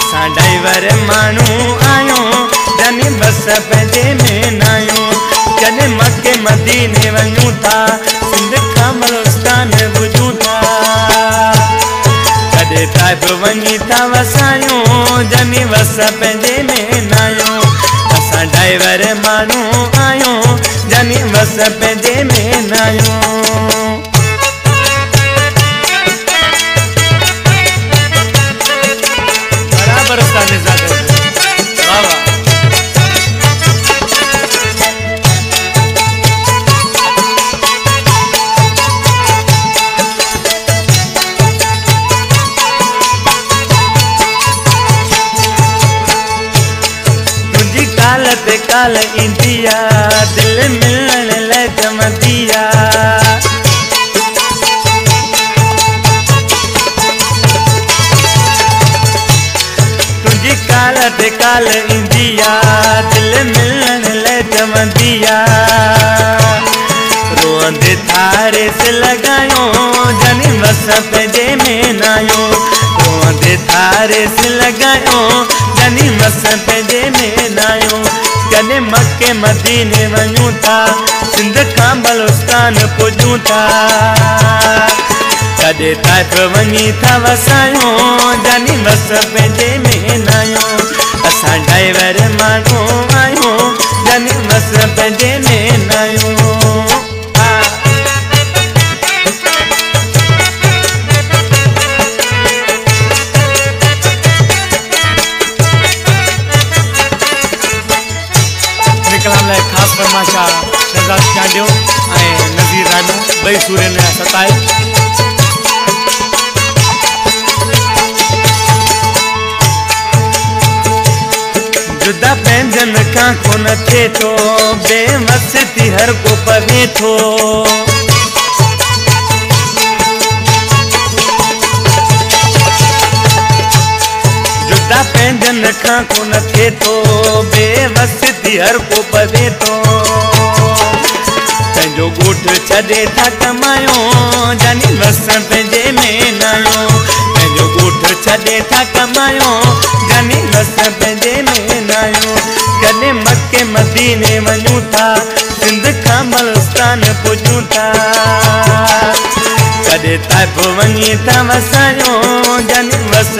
असां ड्राइवर माण्हू आहियूं जानी बस पंहिंजे में न आहियूं। जॾहिं मके मदीने वञूं था सिंध खां बलोचिस्तान बुझूं था। कॾहिं ताइब वञी था वसायूं जानी बस पंहिंजे में न आहियूं। असां ड्राइवर माण्हू आहियूं जानी बस पंहिंजे में न आहियूं। काल इंदिया दिल मिलण लाइ जमदिया। तुझी काल ते काल इंदिया दिल मिलण लाइ जमदिया। रोअंदे थारे से लॻायो जानी बस पंहिंजे में न आहियूं। रोअंदे थारे से लॻायो जानी बस पंहिंजे में न आहियूं। कॾहिं मके मदीने वञूं था सिंध खां बलोचिस्तान पुॼूं था। कॾहिं ताइफ वञी था वसायूं जानी बस पंहिंजे में न आहियूं। असां ड्राइवर माण्हू आहियूं जानी बस पंहिंजे में न आहियूं। ख़ासि फरमाशा शहज़ाद चांडियो ऐं नज़ीर राणो ॿई सूरनि जा सताए। जुदा पंहिंजनि खां कोन थिए थो बेवस थी हर को पवे थो। जुदा पंहिंजनि खां कोन थिए थो बेवस हर को पवे थो। पंहिंजो ॻोठ छॾे था कमायूं जानी बस पंहिंजे में न आहियूं। पंहिंजो ॻोठ छॾे था कमायूं जानी बस पंहिंजे में न आहियूं। कॾहिं मके मदीने वञूं था सिंध खां बलोचिस्तान पुॼूं था। कॾहिं ताइफ वञी था वसायूं जानी बस